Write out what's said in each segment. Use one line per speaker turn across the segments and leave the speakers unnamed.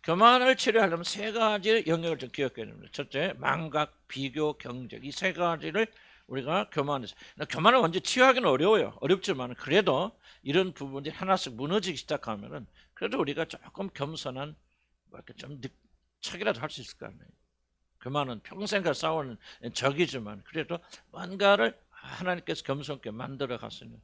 교만을 치료하려면 세 가지 영역을 좀 기억해야 됩니다. 첫째, 망각, 비교, 경쟁. 이 세 가지를 우리가 교만에서. 교만을 먼저 치유하기는 어려워요. 어렵지만 그래도 이런 부분이 하나씩 무너지기 시작하면은 그래도 우리가 조금 겸손한 뭐 이렇게 좀 척이라도 할 수 있을 거 아니에요. 교만은 평생과 싸우는 적이지만 그래도 뭔가를 하나님께서 겸손하게 만들어 갔으니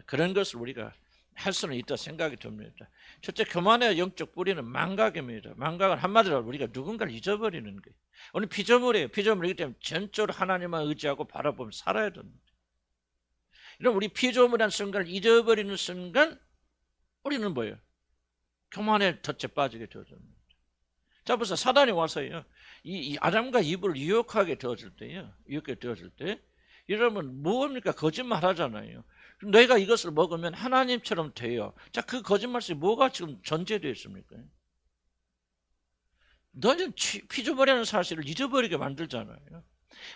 그런 것을 우리가 할 수는 있다 생각이 듭니다. 첫째, 교만의 영적 뿌리는 망각입니다. 망각은 한마디로 우리가 누군가를 잊어버리는 거예요. 오늘 피조물이에요. 피조물이기 때문에 전적으로 하나님만 의지하고 바라보며 살아야 됩니다. 이런 우리 피조물이라는 순간을 잊어버리는 순간 우리는 뭐예요? 교만의 덫에 빠지게 되어집니다. 자, 벌써 사단이 와서요, 이 아담과 이브를 유혹하게 되어질 때요, 유혹하게 되어질 때, 여러분 뭡니까? 거짓말 하잖아요. 내가 이것을 먹으면 하나님처럼 돼요. 자, 그 거짓말이 뭐가 지금 전제되어 있습니까? 너는 피조물이라는 사실을 잊어버리게 만들잖아요.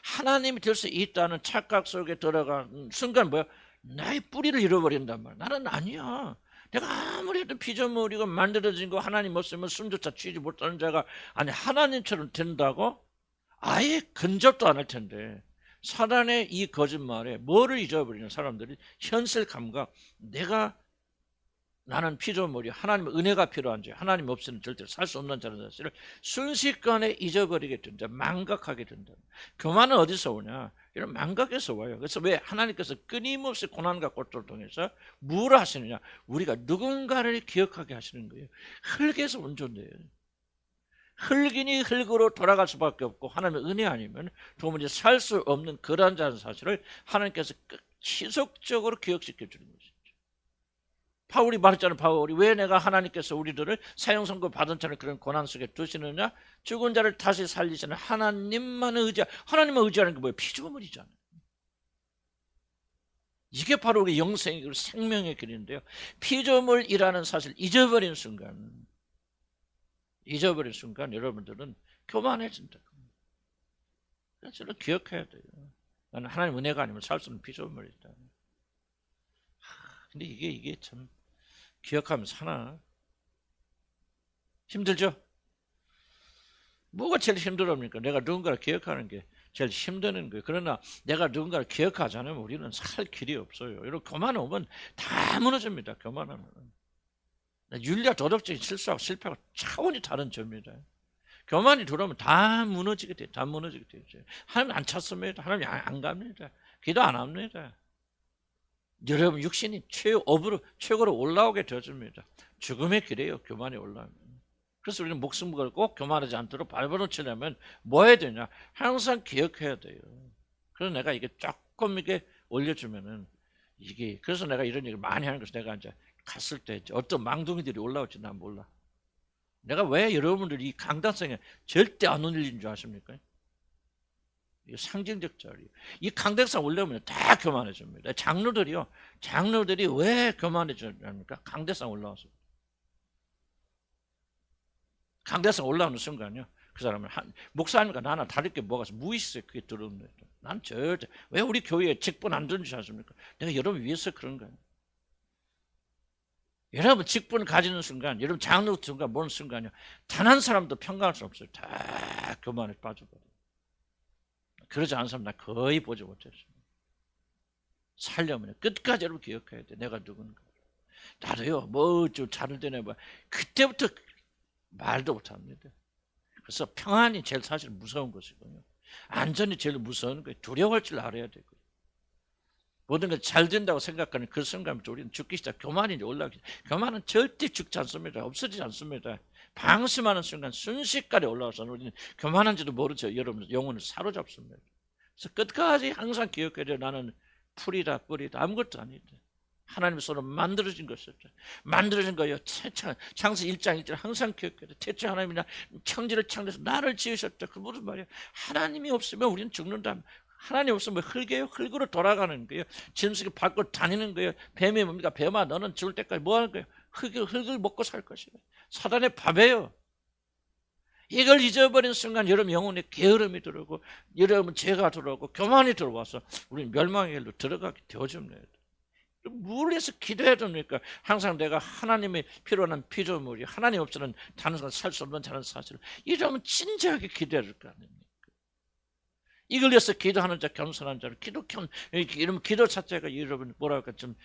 하나님이 될 수 있다는 착각 속에 들어간 순간 뭐야? 나의 뿌리를 잃어버린단 말이야. 나는 아니야. 내가 아무리 해도 피조물이고 만들어진 거 하나님 없으면 숨조차 쉬지 못하는 자가 아니 하나님처럼 된다고? 아예 근접도 안 할 텐데 사단의 이 거짓말에 뭐를 잊어버리는 사람들이 현실 감각, 나는 피조물이 하나님의 은혜가 필요한 자, 하나님 없이는 절대로 살 수 없는 자라는 사실을 순식간에 잊어버리게 된다, 망각하게 된다. 교만은 어디서 오냐? 이런 망각에서 와요. 그래서 왜 하나님께서 끊임없이 고난과 고통을 통해서 뭘 하시느냐? 우리가 누군가를 기억하게 하시는 거예요. 흙에서 온전돼요. 흙이니 흙으로 돌아갈 수밖에 없고 하나님의 은혜 아니면 도무지 살 수 없는 그러한 자라는 사실을 하나님께서 지속적으로 기억시켜 주는 것이죠. 바울이 말했잖아요. 바울이 왜 내가 하나님께서 우리들을 사형 선고 받은 자를 그런 고난 속에 두시느냐? 죽은 자를 다시 살리시는 하나님만 의지하는 게 뭐예요? 피조물이잖아요. 이게 바로 우리 영생의 길, 생명의 길인데요. 피조물이라는 사실을 잊어버린 순간 여러분들은 교만해진다. 그래서 기억해야 돼요. 나는 하나님 은혜가 아니면 살 수 없는 피조물이다. 근데 이게 참 기억하면서 하나 힘들죠? 뭐가 제일 힘들합니까? 내가 누군가를 기억하는 게 제일 힘드는 거예요. 그러나 내가 누군가를 기억하지 않으면 우리는 살 길이 없어요. 이런 교만 오면 다 무너집니다. 교만하면. 윤리와 도덕적인 실수하고 실패하고 차원이 다른 점입니다. 교만이 들어오면 다 무너지게 돼요. 다 무너지게 되죠. 하나님 안 찾습니다. 하나님 안 갑니다. 기도 안 합니다. 여러분 육신이 최고로 올라오게 되어집니다. 죽음의 길이에요. 교만이 올라오면. 그래서 우리는 목숨 걸고 교만하지 않도록 발버둥 치려면 뭐 해야 되냐? 항상 기억해야 돼요. 그래서 내가 이게 조금 이게 올려주면은 그래서 내가 이런 얘기를 많이 하는 것이 내가 이제 갔을 때 어떤 망둥이들이 올라올지 난 몰라. 내가 왜 여러분들이 이 강단성에 절대 안 올리는 줄 아십니까? 이게 상징적 자리예요. 이 강대상 올라오면 다 교만해집니다. 장로들이 왜 교만해집니까? 강대상 올라와서. 강대상 올라오는 순간요, 그 사람은 목사님과 나나 다를 게 뭐가 있어? 무의식에 그게 들어옵니다. 난 절대 왜 우리 교회에 직분 안 주는 줄 아십니까? 내가 여러분 위해서 그런 거예요. 여러분 직분 가지는 순간, 여러분 장로 순간 보는 순간요, 단 한 사람도 평가할 수 없어요. 다 교만에 빠져버려요. 그러지 않은 사람 나 거의 보지 못했습니다. 살려면 끝까지 여러분 기억해야 돼. 내가 누군가. 나도요, 뭐 좀 잘을 되네 뭐 그때부터 말도 못합니다. 그래서 평안이 제일 사실 무서운 것이고요. 안전이 제일 무서운 거예요. 두려워할 줄 알아야 되고요. 모든 게 잘 된다고 생각하는 그 순간부터 우리는 죽기 시작. 교만이 올라가기. 교만은 절대 죽지 않습니다. 없어지지 않습니다. 방심하는 순간 순식간에 올라와서 우리는 교만한지도 모르죠. 여러분 영혼을 사로잡습니다. 그래서 끝까지 항상 기억해야 돼요. 나는 풀이다 뿌리다 아무것도 아니다. 하나님의 손으로 만들어진 것이었죠. 만들어진 거예요. 창세 1장 1절 항상 기억해야 돼. 태초에 하나님이 천지를 창조해서 나를 지으셨다. 그 무슨 말이야? 하나님이 없으면 우리는 죽는다. 하나님 없으면 흙이에요. 흙으로 돌아가는 거예요. 짐승이 밟고 다니는 거예요. 뱀이 뭡니까? 뱀아 너는 죽을 때까지 뭐 하는 거예요? 흙을 먹고 살 것이에요. 사단의 밥이에요. 이걸 잊어버린 순간 여러분 영혼에 게으름이 들어오고 여러분 죄가 들어오고 교만이 들어와서 우리는 멸망의 길로 들어가게 되어집니다. 뭘 해서 기도해야 됩니까? 항상 내가 하나님의 필요한 피조물이 하나님 없이는 다른 사람 살 수 없는 다른 사실을 이러면 진지하게 기도해야 될 거 아닙니까? 이걸 위해서 기도하는 자, 겸손한 자를 이러면 기도 자체가 여러분 뭐랄까 좀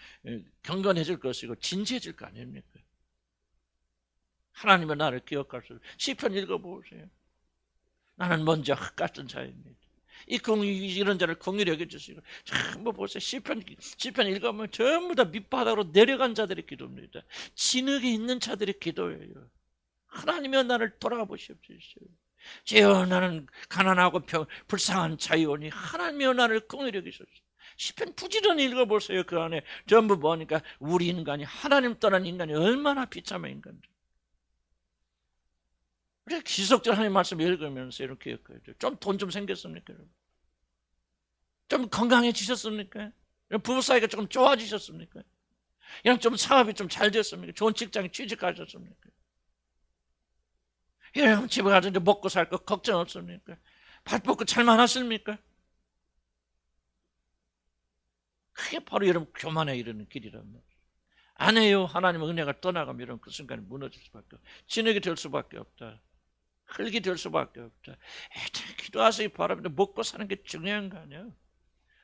경건해질 것이고 진지해질 거 아닙니까? 하나님은 나를 기억할 수. 시편 읽어보세요. 나는 먼저 흙 같은 자입니다. 이런 자를 긍휼히 여겨주시고 전부 보세요. 시편 읽어보면 전부 다 밑바닥으로 내려간 자들의 기도입니다. 진흙에 있는 자들의 기도예요. 하나님이여 나를 돌아보십시오. 주여 나는 가난하고 불쌍한 자이오니 하나님이여 나를 긍휼히 여기소서. 시편 부지런히 읽어보세요. 그 안에 전부 보니까 우리 인간이 하나님 떠난 인간이 얼마나 비참한 인간들. 우리가 기속적으로 하나님 말씀 읽으면서 이렇게 기억해야죠. 좀 돈 좀 생겼습니까? 좀 건강해지셨습니까? 부부 사이가 조금 좋아지셨습니까? 그냥 좀 사업이 좀 잘 됐습니까? 좋은 직장에 취직하셨습니까? 여러분 집에 가서 이제 먹고 살 거 걱정 없습니까? 밥 먹고 잘만 하십니까? 그게 바로 여러분 교만에 이르는 길이란 말이에요. 안 해요. 하나님의 은혜가 떠나가면 여러분 그 순간에 무너질 수밖에 없다. 진흙이 될 수밖에 없다. 흙이 될 수밖에 없다. 기도하세요. 바랍니다. 먹고 사는 게 중요한 거 아니야.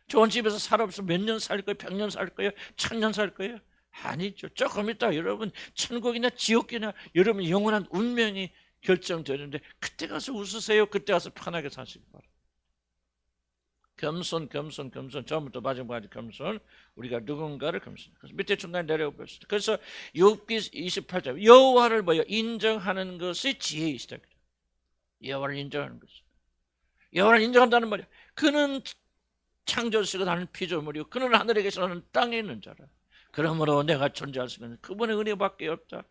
좋은 집에서 살아없으면 몇 년 살 거예요? 100년 살 거예요? 1000년 살 거예요? 아니죠. 조금 있다 여러분 천국이나 지옥이나 여러분 영원한 운명이 결정되는데 그때 가서 웃으세요. 그때 가서 편하게 사시기 바랍니다. 겸손 처음부터 마지막까지 겸손. 우리가 누군가를 겸손. 그래서 밑에 중간에 내려봅시다. 그래서 욥기 28절 여호와를 뭐요? 인정하는 것이 지혜의 시작이다. 여호와를 인정하는 것이. 여호와를 인정한다는 말이야. 그는 창조주시고 나는 피조물이고 그는 하늘에 계시고 나는 땅에 있는 자라. 그러므로 내가 존재할 수 있는 그분의 은혜밖에 없다.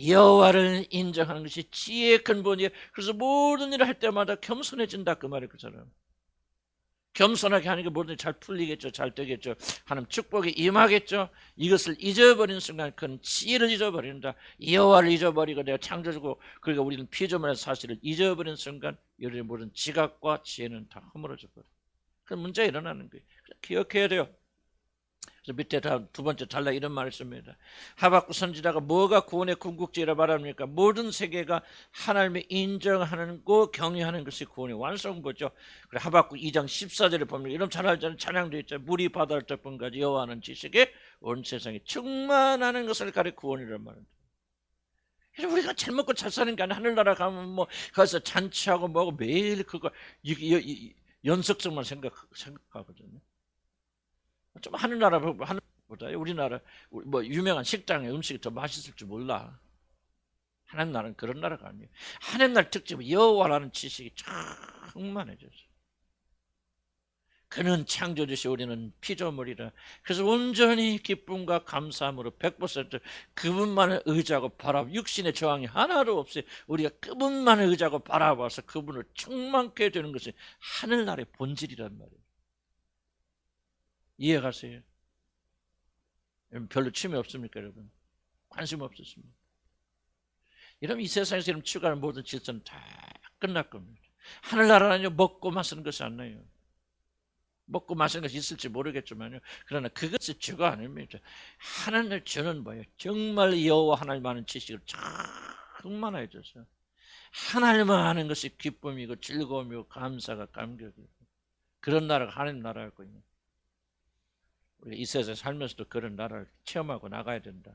여호와를 인정하는 것이 지혜의 근본이에요. 그래서 모든 일을 할 때마다 겸손해진다 그 말이에요. 그 사람. 겸손하게 하는 게 모든 일이 잘 풀리겠죠. 잘 되겠죠. 하나님 축복이 임하겠죠. 이것을 잊어버리는 순간 그건 지혜를 잊어버린다. 여호와를 잊어버리고 내가 창조주고 그러니까 우리는 피조물의 사실을 잊어버리는 순간 여러분의 모든 지각과 지혜는 다 허물어져 버려요. 그런 문제가 일어나는 거예요. 기억해야 돼요. 그래서 밑에 두 번째 잘라 이런 말을 씁니다. 하박국 선지자가 뭐가 구원의 궁극지라 말합니까? 모든 세계가 하나님을 인정하는 거 경외하는 것이 구원의 완성부죠. 그래 하박국 2장 14절에 보면 이런 잘 알잖아요. 찬양도 있죠. 물이 바다를 덮은까지 여호와는 지식에 온 세상에 충만하는 것을 가리 구원이란 말입니다. 우리가 잘 먹고 잘 사는 게 아니라 하늘나라 가면 뭐 가서 잔치하고 뭐고 매일 그거 연속성만 생각하거든요. 좀 하늘보다 우리나라 뭐 유명한 식당의 음식이 더 맛있을 줄 몰라. 하나님 나라는 그런 나라가 아니에요. 하나님 나라 특징은 여호와라는 지식이 충만해졌어요. 그는 창조주시 우리는 피조물이라. 그래서 온전히 기쁨과 감사함으로 100% 그분만을 의지하고 바라보. 육신의 저항이 하나도 없어요. 우리가 그분만을 의지하고 바라봐서 그분을 충만케 되는 것이 하늘나라의 본질이란 말이에요. 이해가세요? 별로 취미 없습니까, 여러분? 관심 없으십니까? 이러면 이 세상에서 이런 추구하는 모든 질서는 다 끝날 겁니다. 하늘나라는요, 먹고 마시는 것이 아니에요. 먹고 마시는 것이 있을지 모르겠지만요. 그러나 그것이 주가 아닙니다. 하나님을 주는 뭐예요? 정말 여호와 하나님 아는 지식을 충만해져서 하나님만 아는 것이 기쁨이고 즐거움이고 감사가 감격이고 그런 나라가 하나님 나라였거든요. 우리 이 세상에 살면서도 그런 나라를 체험하고 나가야 된다.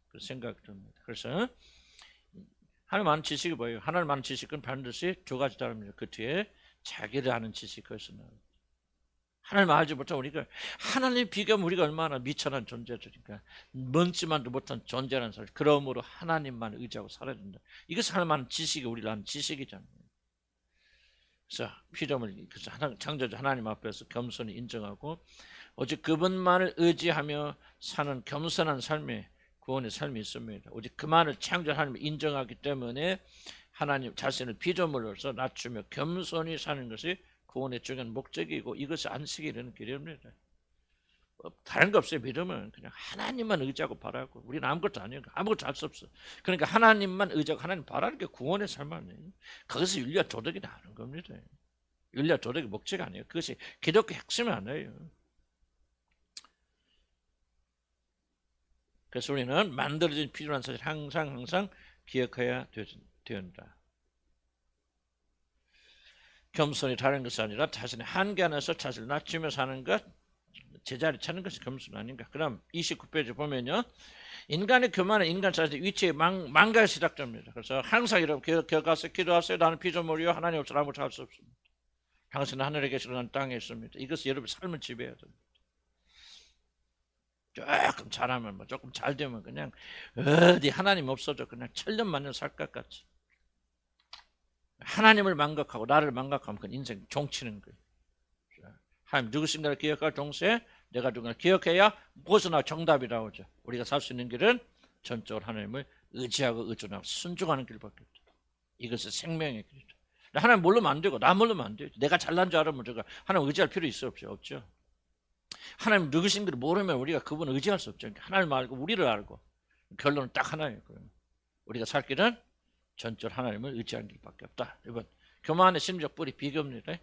그런 생각이 듭니다. 그래서 하나님 아는 지식이 뭐예요? 하나님 아는 지식은 반드시 두 가지 다릅니다. 그 뒤에 자기를 아는 지식이 거기서 나옵니다. 하나님 알지 못하고 우리가 하나님 비교하면 우리가 얼마나 미천한 존재들이니까 먼지만도 못한 존재라는 사실. 그러므로 하나님만 의지하고 살아야 된다. 이것이 하나님 아는 지식이 우리를 아는 지식이잖아요. 그래서 피조물, 그래서 창조주 하나님 앞에서 겸손히 인정하고 오직 그분만을 의지하며 사는 겸손한 삶의 구원의 삶이 있습니다. 오직 그만을 창조 하나님을 인정하기 때문에 하나님 자신을 피조물로서 낮추며 겸손히 사는 것이 구원의 중요한 목적이고 이것이 안식이 이르는 길입니다. 다른 거 없어요. 믿음은 그냥 하나님만 의지하고 바라고. 우리는 아무것도 아니에요. 아무것도 할 수 없어. 그러니까 하나님만 의지하고 하나님 바라는 게 구원의 삶 아니에요. 거기서 윤리와 도덕이 나오는 겁니다. 윤리와 도덕이 목적 아니에요. 그것이 기독교 핵심이 아니에요. 그래서 우리는 만들어진 필요한 사실 항상 기억해야 된다. 겸손이 다른 것이 아니라 자신의 한계 안에서 자신을 낮추며 사는 것, 제자리 찾는 것이 겸손 아닌가. 그럼 29페이지 보면요, 인간의 교만은 인간 자신의 위치에 망가에 시작됩니다. 그래서 항상 여러분 기억하세요. 기도하세요. 나는 피조물이요 하나님 없으면 아무것도 할 수 없습니다. 당신은 하늘에 계시고 나는 땅에 있습니다. 이것이 여러분의 삶을 지배해야 됩니다. 조금 잘하면 조금 잘 되면 그냥 어디 하나님 없어도 그냥 천년만년 살 것 같이. 하나님을 망각하고 나를 망각하면 그 인생 종치는 거예요. 하나님 누구신가를 기억할 동시에 내가 누군가를 기억해야 벗어나 정답이 나오죠. 우리가 살 수 있는 길은 전적으로 하나님을 의지하고 의존하고 순종하는 길밖에 없다. 이것은 생명의 길이죠. 하나님 모르면 안 되고 나 모르면 안 돼요. 내가 잘난 줄 알으면 제가 하나님 의지할 필요 있어 없죠? 하나님 누구신가를 모르면 우리가 그분을 의지할 수 없죠. 하나님 알고 우리를 알고 결론은 딱 하나예요. 우리가 살 길은 전적으로 하나님을 의지하는 길밖에 없다. 여러분, 교만의 심리적 뿌리 비교입니다.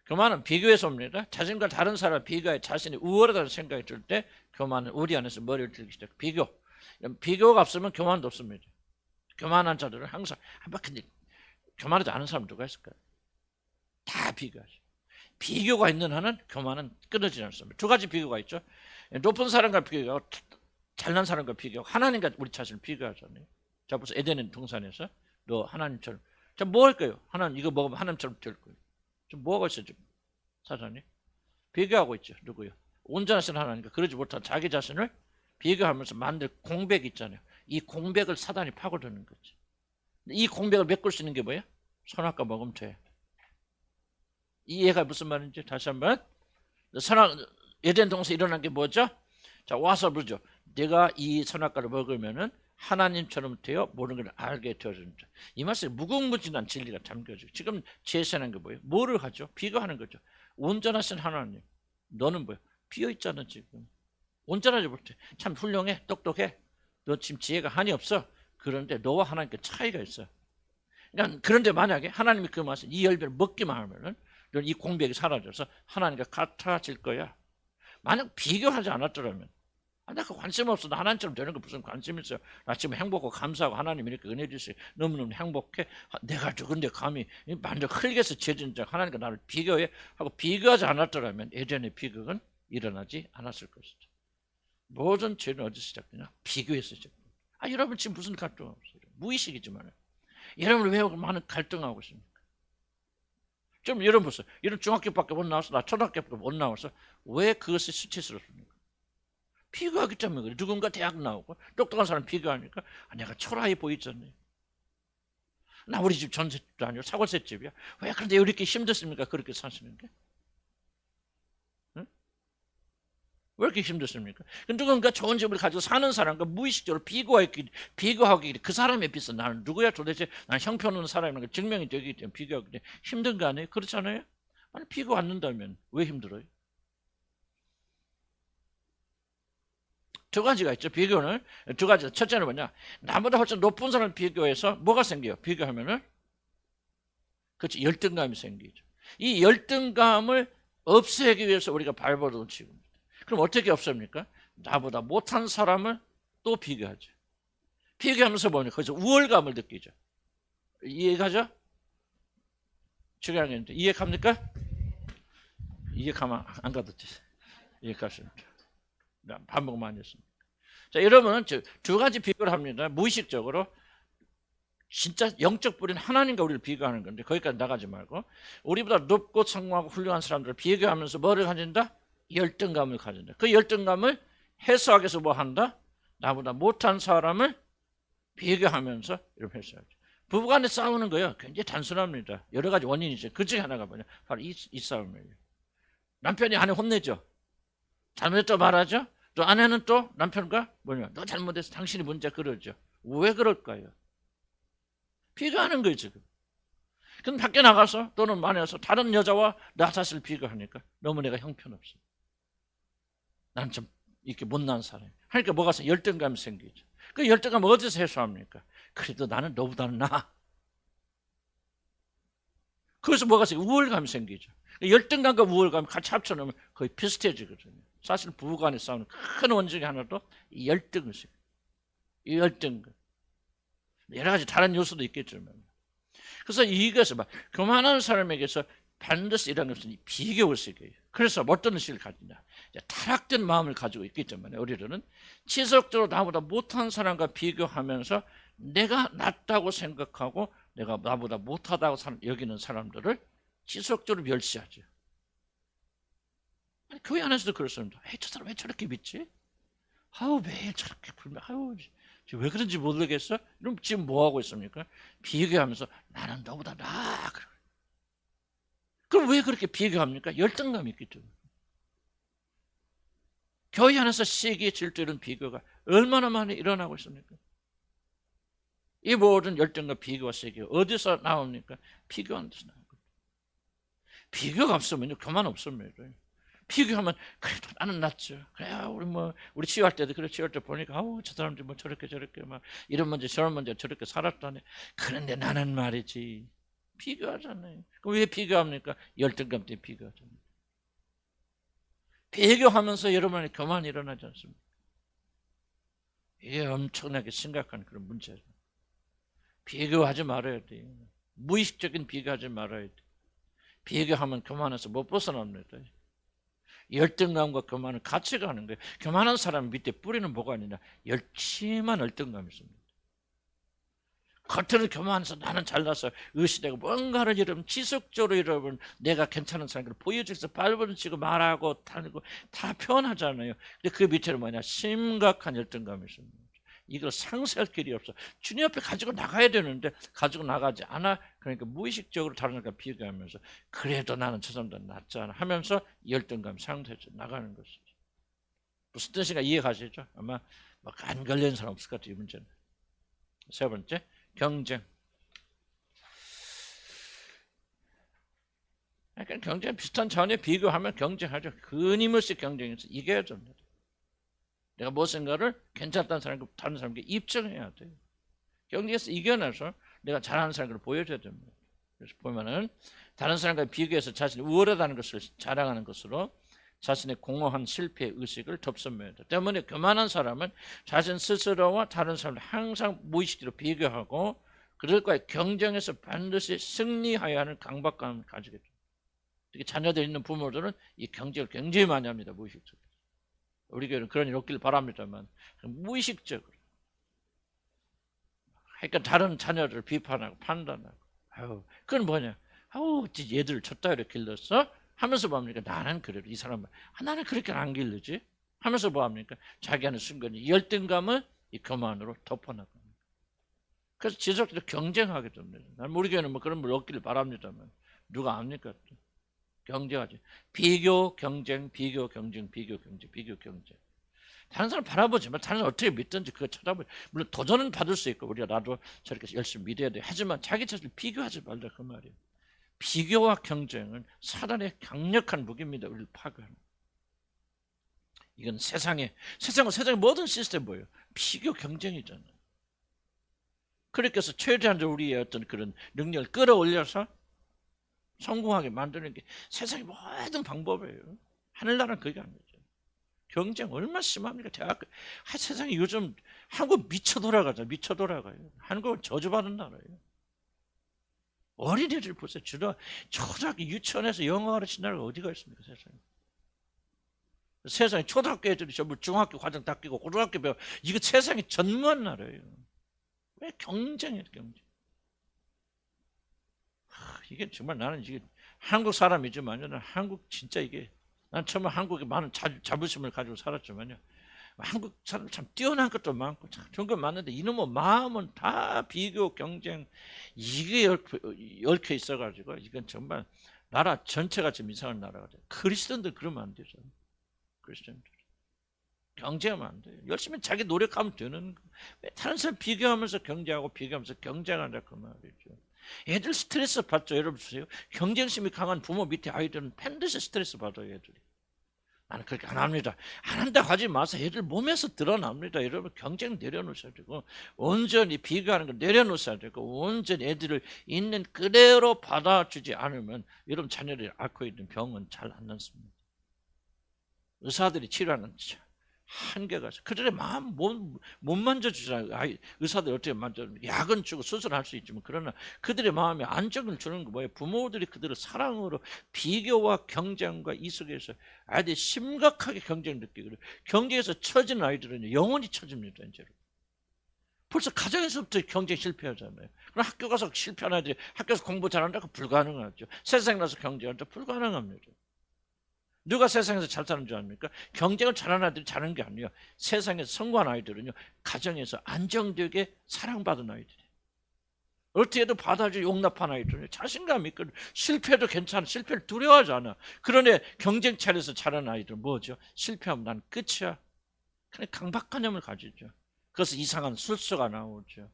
교만은 비교에서 옵니다. 자신과 다른 사람을 비교해 자신이 우월하다는 생각이 들 때 교만은 우리 안에서 머리를 들기 시작해요. 비교가 없으면 교만도 없습니다. 교만한 자들은 항상 근데 교만하지 않은 사람 누가 있을까요? 다 비교하죠. 비교가 있는 한은 교만은 끊어지지 않습니다. 두 가지 비교가 있죠. 높은 사람과 비교하고 잘난 사람과 비교하고 하나님과 우리 자신을 비교하잖아요. 자, 벌써 에덴의 동산에서 너 하나님처럼 자, 뭐 할까요? 하나님 이거 먹으면 하나님처럼 될 거예요. 지금 뭐하고 있어요 지금 사단이? 비교하고 있죠. 누구요? 온전하신 하나님과 그러지 못한 자기 자신을 비교하면서 만들 공백 있잖아요. 이 공백을 사단이 파고드는 거지. 이 공백을 메꿀 수 있는 게 뭐예요? 선악과 먹으면 돼. 이해가 무슨 말인지 다시 한번. 에덴 동산에 일어난 게 뭐죠? 자, 와서 보죠. 내가 이 선악과를 먹으면은 하나님처럼 되어 모든 걸 알게 되어준다. 이 말씀에 무궁무진한 진리가 담겨져. 지금 제시하는 게 뭐예요? 뭐를 하죠? 비교하는 거죠. 온전하신 하나님, 너는 뭐야? 비어 있잖아 지금. 온전하지 못해. 참 훌륭해, 똑똑해. 너 지금 지혜가 한이 없어. 그런데 너와 하나님께 차이가 있어. 그러니까 그런데 만약에 하나님이 그 말씀 이 열매를 먹기만 하면은 이 공백이 사라져서 하나님과 같아질 거야. 만약 비교하지 않았더라면. 나 그 관심 없어. 나 하나님처럼 되는 거 무슨 관심 있어요. 나 지금 행복하고 감사하고 하나님 이렇게 은혜 주시 너무너무 행복해. 내가 누군데 감히 만약 흙에서 죄진 자 하나님과 나를 비교해 하고 비교하지 않았더라면 예전의 비극은 일어나지 않았을 것이죠. 모든 죄는 어디서 시작되냐? 비교에서 시작됩니다. 여러분 지금 무슨 갈등 없어요? 무의식이지만 여러분 왜 많은 갈등하고 있습니까? 좀 여러분 보세요. 이런 중학교밖에 못 나와서 나 초등학교밖에 못 나와서 왜 그것이 수치스럽습니까? 비교하기 때문에 그래. 누군가 대학 나오고 똑똑한 사람 비교하니까 내가 초라해 보이잖아요. 나 우리 집 전셋집도 아니고 사골셋집이야. 왜 그런데 이렇게 힘들습니까? 그렇게 사시는 게? 응? 왜 이렇게 힘들습니까? 누군가 좋은 집을 가지고 사는 사람과 무의식적으로 비교하기 그 사람에 비해서 나는 누구야 도대체 난 형편없는 사람이라는 게 증명이 되기 때문에 비교하기 때문에 힘든 거 아니에요? 그렇지 않아요? 비교 안 는다면 왜 힘들어요? 두 가지가 있죠. 비교는 두 가지. 첫째는 뭐냐? 나보다 훨씬 높은 사람을 비교해서 뭐가 생겨요? 비교하면은 그렇지 열등감이 생기죠. 이 열등감을 없애기 위해서 우리가 발버둥을 치고 있습니다. 그럼 어떻게 없앱니까? 나보다 못한 사람을 또 비교하죠. 비교하면서 뭐냐? 거기서 우월감을 느끼죠. 이해가죠? 중요한 게 이해갑니까? 이해가면 안 가듯이 이해가십니까? 반복 많이 했습니다. 자, 여러분은 두 가지 비교를 합니다. 무의식적으로 진짜 영적 뿌리는 하나님과 우리를 비교하는 건데 거기까지 나가지 말고 우리보다 높고 성공하고 훌륭한 사람들을 비교하면서 뭐를 가진다? 열등감을 가진다. 그 열등감을 해소하기 위해서 뭐 한다? 나보다 못한 사람을 비교하면서 이렇게 해소하죠. 부부간에 싸우는 거예요. 굉장히 단순합니다. 여러 가지 원인이 있어요. 그 중에 하나가 뭐냐? 바로 이 싸움이에요. 남편이 아내 혼내죠. 잘못했다고 말하죠. 또 아내는 또 남편과 뭐냐? 너 잘못해서 당신이 문제 그러죠. 왜 그럴까요? 비교하는 거예요 지금. 그럼 밖에 나가서 또는 만나서 다른 여자와 나 자신을 비교하니까 너무 내가 형편없어. 난 좀 이렇게 못난 사람이야. 하니까 뭐가 열등감이 생기죠. 그 열등감 어디서 해소합니까? 그래도 나는 너보다는 나아. 그래서 뭐가 우월감이 생기죠. 열등감과 우월감이 같이 합쳐놓으면 거의 비슷해지거든요. 사실 부부간에 싸우는 큰 원인이 하나도 이 열등의식, 이 열등감, 여러 가지 다른 요소도 있겠지만, 그래서 이것을 막 교만한 사람에게서 반드시 이런 것은 비교의식이에요. 그래서 어떤 의식을 가지냐, 타락된 마음을 가지고 있기 때문에 우리들은 지속적으로 나보다 못한 사람과 비교하면서 내가 낫다고 생각하고 내가 나보다 못하다고 여기는 사람들을 지속적으로 멸시하죠. 아니, 교회 안에서도 그렇습니다. 저 사람 왜 저렇게 믿지? 아우, 매일 저렇게 불면, 아우, 왜 그런지 모르겠어? 그럼 지금 뭐 하고 있습니까? 비교하면서 나는 너보다 나아. 그럼 왜 그렇게 비교합니까? 열등감이 있기 때문에. 교회 안에서 시기, 질투 이런 비교가 얼마나 많이 일어나고 있습니까? 이 모든 열등과 비교와 시기 어디서 나옵니까? 비교하는 데서 나옵니다. 비교가 없으면 교만 없습니다. 비교하면 그래도 나는 낫죠. 그래, 우리 치유할 때도 그래, 치유할 때 보니까 아우, 저 사람들 뭐 저렇게 막 이런 문제 저런 문제 저렇게 살았다네. 그런데 나는 말이지. 비교하잖아요. 그럼 왜 비교합니까? 열등감 때문에 비교하잖아요. 비교하면서 여러분의 교만이 일어나지 않습니까? 이게 엄청나게 심각한 그런 문제죠. 비교하지 말아야 돼요. 무의식적인 비교하지 말아야 돼요. 비교하면 교만해서 못 벗어납니다. 열등감과 교만은 같이 가는 거예요. 교만한 사람 밑에 뿌리는 뭐가 아니냐, 열심한 열등감이 있습니다. 겉으로 교만해서 나는 잘나서 의시되고 뭔가를 여러분 지속적으로 여러분 내가 괜찮은 사람을 보여주기 위해서 발버둥 치고 말하고 다니고 다 표현하잖아요. 근데 그 밑에는 뭐냐, 심각한 열등감이 있습니다. 이걸 상쇄할 길이 없어. 주님 앞에 가지고 나가야 되는데 가지고 나가지 않아. 그러니까 무의식적으로 다른 사람과 비교하면서 그래도 나는 저 사람보다 낫잖아 하면서 열등감이 상쇄해서 나가는 것이죠. 무슨 뜻인가 이해가시죠? 아마 안 걸리는 사람 없을 것 같아요. 이 문제는. 세 번째, 경쟁. 그러니까 경쟁 비슷한 차원에 비교하면 경쟁하죠. 끊임없이 경쟁해서 이겨야 됩니다. 내가 무엇인가를 괜찮다는 사람과 다른 사람에게 입증해야 돼요. 경쟁에서 이겨내서 내가 잘하는 사람을 보여줘야 됩니다. 그래서 보면은 다른 사람과 비교해서 자신이 우월하다는 것을 자랑하는 것으로 자신의 공허한 실패 의식을 덮습니다. 때문에 교만한 사람은 자신 스스로와 다른 사람을 항상 무의식적으로 비교하고 그들과의 경쟁에서 반드시 승리해야 하는 강박감을 가지게 됩니다. 특히 자녀들 있는 부모들은 이 경쟁을 굉장히 많이 합니다. 무의식적으로. 우리 교회는 그런 일 없기를 바랍니다만 무의식적으로. 그러니까 다른 자녀를 비판하고 판단하고. 그건 뭐냐? 얘들을 저따위로 길렀어? 하면서 뭐합니까? 나는 그래도 이 사람은 나는 그렇게 안 길르지? 하면서 뭐합니까? 자기 하는 순간에 열등감을 이 교만으로 덮어나갑니다. 그래서 지속적으로 경쟁하게 됩니다. 우리 교회는 뭐 그런 물 없기를 바랍니다만 누가 압니까? 경쟁하지. 비교, 경쟁, 비교, 경쟁, 비교, 경쟁, 비교, 경쟁. 다른 사람 바라보지만 다른 사람 어떻게 믿든지 그거 쳐다보고, 물론 도전은 받을 수 있고 우리가 나도 저렇게 열심히 믿어야 돼. 하지만 자기 자신을 비교하지 말라 그 말이에요. 비교와 경쟁은 사단의 강력한 무기입니다. 우리를 파괴하는. 이건 세상의 모든 시스템 뭐예요? 비교 경쟁이잖아요. 그렇게 해서 최대한적으로 우리의 어떤 그런 능력을 끌어올려서 성공하게 만드는 게 세상의 모든 방법이에요. 하늘나라는 그게 아니죠. 경쟁 얼마나 심합니까? 세상에 요즘 한국 미쳐 돌아가요. 한국은 저주받은 나라예요. 어린이들 보세요. 초등학교 유치원에서 영어 가르치는 나라가 어디가 있습니까? 세상에 초등학교 애들이 전부 중학교 과정 다 끼고 고등학교 배워. 이거 세상에 전무한 나라예요. 왜 경쟁이에요? 경쟁. 이게 정말 나는 이게 한국 사람이지만요. 한국 진짜 이게 난 처음에 한국에 많은 자부심을 가지고 살았지만요. 한국 사람 참 뛰어난 것도 많고 참 좋은 것 많은데 이놈의 마음은 다 비교 경쟁 이게 얽혀 있어가지고 이건 정말 나라 전체가 지금 이상한 나라가 돼요. 그리스도인들 그러면 안 되죠. 그리스도인들 경쟁하면 안 돼요. 열심히 자기 노력하면 되는 거. 왜 다른 사람 비교하면서 경쟁하고 비교하면서 경쟁한다 그 말이죠. 애들 스트레스 받죠. 여러분 보세요. 경쟁심이 강한 부모 밑에 아이들은 반드시 스트레스 받아요. 애들이. 나는 그렇게 안 합니다. 안 한다고 하지 마세요. 애들 몸에서 드러납니다. 여러분 경쟁 내려놓으셔야 되고 온전히 비교하는 걸 내려놓으셔야 되고 온전히 애들을 있는 그대로 받아주지 않으면 여러분 자녀들이 앓고 있는 병은 잘 안 낫습니다. 의사들이 치료하는 한계가 있어. 그들의 마음 못 만져주잖아요. 의사들이 어떻게 만져? 약은 주고 수술할 수 있지만 그러나 그들의 마음에 안정을 주는 거 뭐예요? 부모들이 그들을 사랑으로 비교와 경쟁과 이 속에서 아이들이 심각하게 경쟁을 느끼거든요. 경쟁에서 처진 아이들은 영원히 처집니다. 이제로. 벌써 가정에서부터 경쟁 실패하잖아요. 그럼 학교 가서 실패한 아이들이 학교에서 공부 잘한다고 불가능하죠. 세상에 나서 경쟁한다 불가능합니다. 누가 세상에서 잘 사는 줄 압니까? 경쟁을 잘하는 아이들이 잘하는 게 아니에요. 세상에서 성공한 아이들은요, 가정에서 안정되게 사랑받은 아이들이에요. 어떻게 해도 받아줄 용납한 아이들은 자신감이 있고 실패해도 괜찮아. 실패를 두려워하지 않아. 그런데 경쟁 차려서 잘하는 아이들은 뭐죠? 실패하면 난 끝이야. 그냥 강박관념을 가지죠. 그래서 이상한 술수가 나오죠.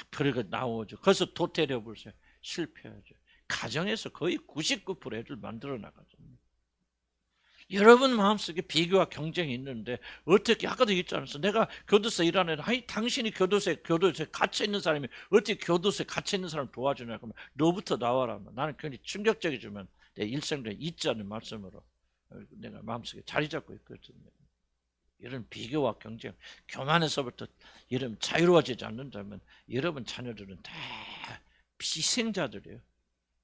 그리고 나오죠. 그래서 도태되어 보세요. 실패하죠. 가정에서 거의 99% 애들 만들어 나가죠. 여러분 마음속에 비교와 경쟁이 있는데 어떻게 아까도 얘기했잖아요. 내가 교도소에 일하는 아니 당신이 교도소에 갇혀 있는 사람이 어떻게 교도소에 갇혀 있는 사람을 도와주냐 그러면 너부터 나와라. 나는 굉장히 충격적이지만 내 일생에 잊지 않는 말씀으로 내가 마음속에 자리 잡고 있거든요. 이런 비교와 경쟁, 교만에서부터 여러분 자유로워지지 않는다면 여러분 자녀들은 다 희생자들이에요.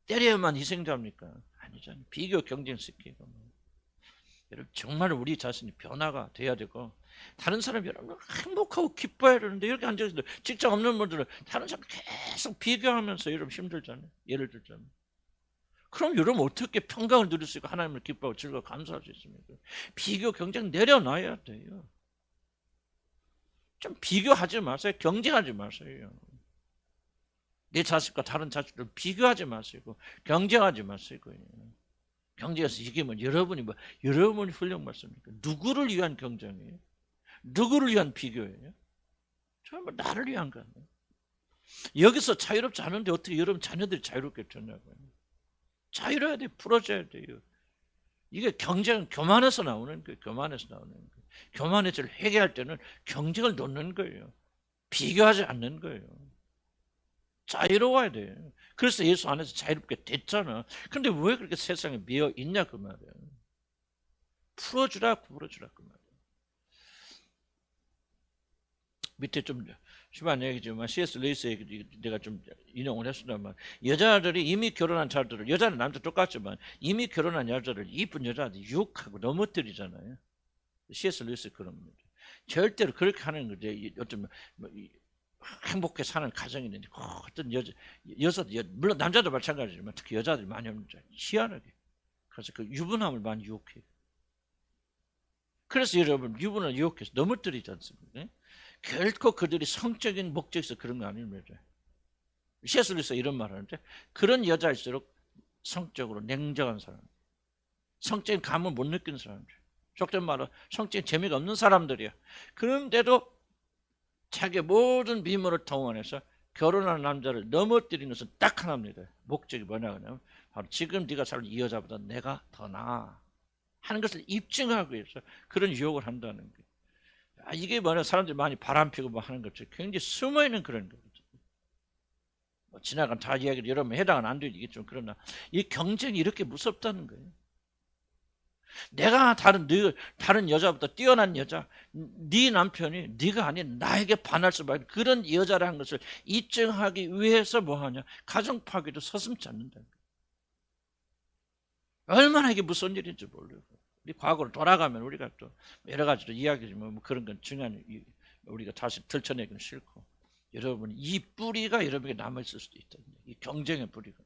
때려야만 희생자입니까? 아니잖아요. 비교 경쟁시키고. 여러분 정말 우리 자신이 변화가 돼야 되고 다른 사람이 여러분 행복하고 기뻐해야 되는데 이렇게 앉아서 직장 없는 분들은 다른 사람 계속 비교하면서 여러분 힘들잖아요. 예를 들자면 그럼 여러분 어떻게 평강을 누릴 수 있고 하나님을 기뻐하고 즐거워 감사할 수 있습니까? 비교 경쟁 내려놔야 돼요. 좀 비교하지 마세요. 경쟁하지 마세요. 내 자식과 다른 자식들 비교하지 마시고 경쟁하지 마시고요. 경쟁에서 이기면 여러분이 훌륭 맞습니까? 누구를 위한 경쟁이에요? 누구를 위한 비교예요? 정말 나를 위한 거 아니에요? 여기서 자유롭지 않은데 어떻게 여러분 자녀들이 자유롭게 되냐고요? 자유로워야 돼요. 풀어줘야 돼요. 이게 경쟁은 교만에서 나오는 거예요. 교만에서 나오는 거예요. 교만해질 회개할 때는 경쟁을 놓는 거예요. 비교하지 않는 거예요. 자유로워야 돼요. 그래서 예수 안에서 자유롭게 됐잖아. 근데 왜 그렇게 세상에 미어 있냐 그 말이야. 풀어주라 그 말이야. 밑에 좀 심한 얘기지만 C.S. 레이스 얘기 내가 좀 인용을 했습니다만 여자들이 이미 결혼한 자들을 여자는 남자 똑같지만 이미 결혼한 여자를 이쁜 여자들 유혹하고 넘어뜨리잖아요. C.S. 레이스 그런 겁니다. 절대로 그렇게 하는 거지. 어쩌면 행복하게 사는 가정이 있는데 어떤 여자들 물론 남자도 마찬가지지만 특히 여자들이 많이 없는 줄 희한하게 그래서 그 유부남을 많이 유혹해요. 그래서 여러분 유부남을 유혹해서 넘어뜨리지 않습니까? 결코 그들이 성적인 목적에서 그런 거 아닙니다. C.S. 이런 말 하는데 그런 여자일수록 성적으로 냉정한 사람, 성적인 감을 못 느끼는 사람들, 속된 말로 성적인 재미가 없는 사람들이야. 그런데도 자기의 모든 미모를 동원해서 결혼하는 남자를 넘어뜨리는 것은 딱 하나입니다. 목적이 뭐냐면 바로 지금 네가 사는 이 여자보다 내가 더 나아 하는 것을 입증하기 위해서 그런 유혹을 한다는 거예요. 이게 뭐냐 사람들이 많이 바람피고 뭐 하는 것처럼 굉장히 숨어있는 그런 거거든요. 뭐 지나간 다 이야기를 여러분 해당은 안 되겠지만 그러나 이 경쟁이 이렇게 무섭다는 거예요. 내가 다른 여자보다 뛰어난 여자, 네 남편이 네가 아닌 나에게 반할 수밖에 그런 여자라는 것을 입증하기 위해서 뭐하냐? 가정 파괴도 서슴지 않는다. 얼마나 이게 무서운 일인지 몰라요. 우리 과거로 돌아가면 우리가 또 여러 가지로 이야기지만 뭐 그런 건 중요한 우리가 다시 들춰내기는 싫고 여러분 이 뿌리가 여러분에게 남아있을 수도 있다. 이 경쟁의 뿌리가,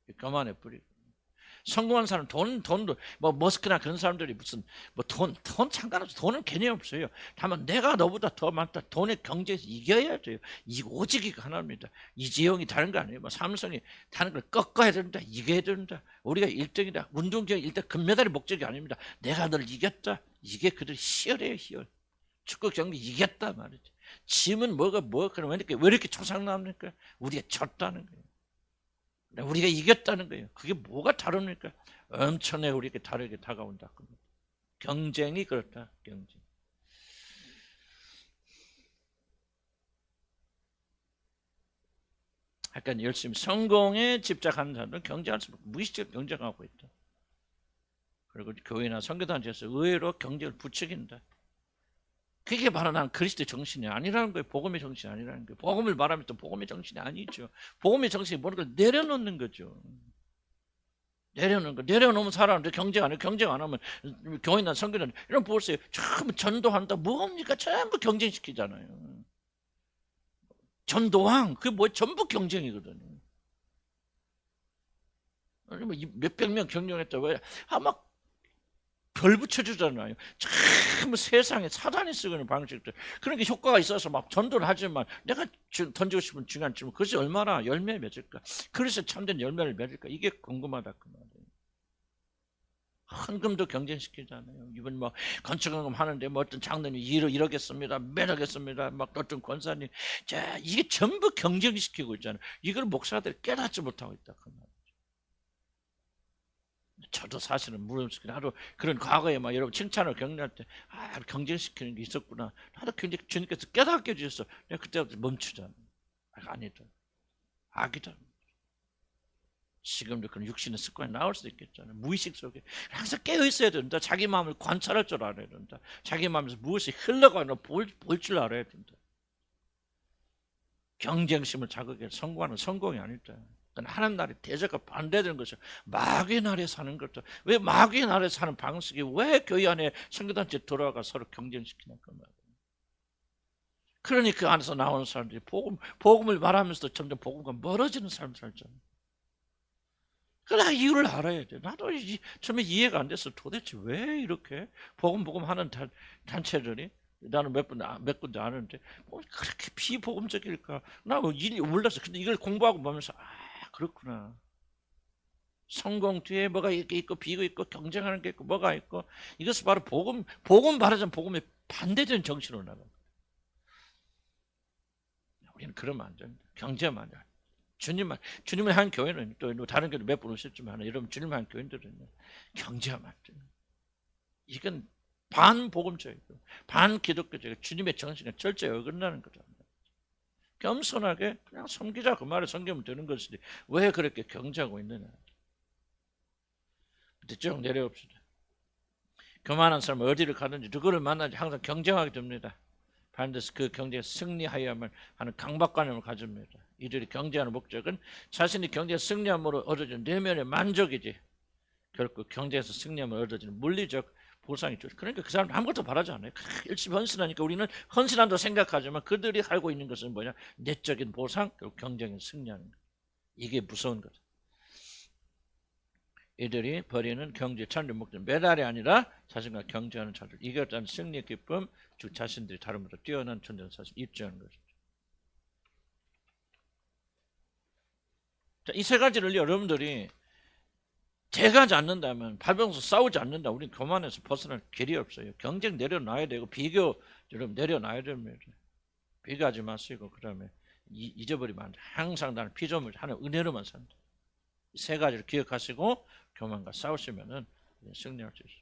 이 교만의 뿌리가. 성공한 사람 돈도 뭐 머스크나 그런 사람들이 무슨 뭐 돈 상관없어. 돈은 개념 없어요. 다만 내가 너보다 더 많다. 돈의 경쟁에서 이겨야 돼요. 이 오직 이거 하나입니다. 이재용이 다른 거 아니에요. 뭐 삼성이 다른 걸 꺾어야 된다. 이겨야 된다. 우리가 1등이다. 운동장 1등 금메달이 목적이 아닙니다. 내가 널 이겼다. 이게 그들 희열이에요. 희열. 축구 경기 이겼다 말이지. 짐은 그러면 왜 이렇게 초상납니까? 우리가 졌다는 거예요. 우리가 이겼다는 거예요. 그게 뭐가 다릅니까? 엄청나게 우리에게 다르게 다가온다. 경쟁이 그렇다. 경쟁. 약간 열심히 성공에 집착하는 사람들은 경쟁할 수 없고 무의식적으로 경쟁하고 있다. 그리고 교회나 선교단체에서 의외로 경쟁을 부추긴다. 그게 바로 난 그리스도의 정신이 아니라는 거예요. 복음의 정신이 아니라는 거예요. 복음을 말하면 또 복음의 정신이 아니죠. 복음의 정신이 모든 걸 내려놓는 거죠. 내려놓는 거. 내려놓으면 사람들 경쟁 안 해요. 경쟁 안 하면 교회나 선교단 이런 보세요. 전부 전도한다. 뭡니까? 전부 경쟁시키잖아요. 전도왕 그게 뭐 전부 경쟁이거든요. 아니 뭐 몇백 명 경쟁했다. 왜? 아마 별 붙여주잖아요. 참 세상에 사단이 쓰고 있는 방식들. 그러니까 효과가 있어서 막 전도를 하지만 내가 던지고 싶은 중요한 질문 그것이 얼마나 열매 맺을까? 그래서 참된 열매를 맺을까? 이게 궁금하다 그 말이에요. 헌금도 경쟁시키잖아요. 이번 뭐 건축헌금 하는데 뭐 어떤 장로님이 이러겠습니다. 매라겠습니다. 막 어떤 권사님. 자, 이게 전부 경쟁시키고 있잖아요. 이걸 목사들이 깨닫지 못하고 있다 그 말이에요. 저도 사실은 무릎쓰기 나도 그런 과거에 막 여러분 칭찬을 격려할 때 경쟁시키는 게 있었구나. 나도 굉장히 주님께서 깨닫게 해주셨어. 내가 그때부터 멈추잖아. 아니다. 악이다. 지금도 그런 육신의 습관이 나올 수도 있겠잖아요. 무의식 속에 항상 깨어 있어야 된다. 자기 마음을 관찰할 줄 알아야 된다. 자기 마음에서 무엇이 흘러가나 볼 줄 알아야 된다. 경쟁심을 자극해 성공하는 성공이 아니다. 하나님 나라의 대적과 반대되는 것이 마귀의 나라에 사는 거죠. 왜 마귀의 나라에 사는 방식이 왜 교회 안에 선교단체 들어와가 서로 경쟁시키는 그 말이에요. 그러니 그 안에서 나오는 사람들이 복음을 말하면서도 점점 복음과 멀어지는 사람들 살잖아요. 그러나 이유를 알아야 돼. 나도 처음에 이해가 안 됐어. 도대체 왜 이렇게 복음 하는 단체들이 나는 몇 군데 아는데 뭐 그렇게 비복음적일까? 나 몰랐어. 근데 이걸 공부하고 보면서 그렇구나. 성공 뒤에 뭐가 있고 비가 있고 경쟁하는 게 있고 뭐가 있고 이것은 바로 복음 말하자면 복음의 반대되는 정신으로 나가. 우리는 그러면 안 됩니다. 경쟁하면 안 돼. 주님을 한 교회는 또 다른 교회 몇 분 오셨지만 여러분 주님을 한 교인들은 경쟁하면 안 돼요. 이건 반복음적이고 반기독교적이고 주님의 정신에 철저히 어긋나는 거죠. 겸손하게 그냥 섬기자 그 말에 섬기면 되는 것이지 왜 그렇게 경쟁하고 있느냐. 쭉 내려옵시다. 교만한 사람은 어디를 가든지 누구를 만나든지 항상 경쟁하게 됩니다. 반드시 그 경쟁에 승리하여야만 하는 강박관념을 가집니다. 이들이 경쟁하는 목적은 자신이 경쟁에 승리함으로 얻어지는 내면의 만족이지 결국 경쟁에서 승리함을 얻어지는 물리적 보상이 좋죠. 그러니까 그 사람은 아무것도 바라지 않아요. 열심히 헌신하니까 우리는 헌신한다고 생각하지만 그들이 알고 있는 것은 뭐냐? 내적인 보상, 그리고 경쟁에 승리하는 것. 이게 무서운 거죠. 이들이 버리는 경제 참된 목적 메달이 아니라 자신과 경쟁하는 자들. 이게 어떤 승리의 기쁨, 즉 자신들이 다른 것보다 뛰어난 존재는 사실 입증하는 것이죠. 자, 이 세 가지를 여러분들이 제거하지 않는다면 발병해서 싸우지 않는다. 우리는 교만에서 벗어날 길이 없어요. 경쟁 내려놔야 되고 비교 여러분 내려놔야 됩니다. 비교하지 마시고 그다음에 잊어버리면 안 돼. 항상 나는 피조물 하는 은혜로만 산다. 이 세 가지를 기억하시고 교만과 싸우시면은 승리할 수 있어요.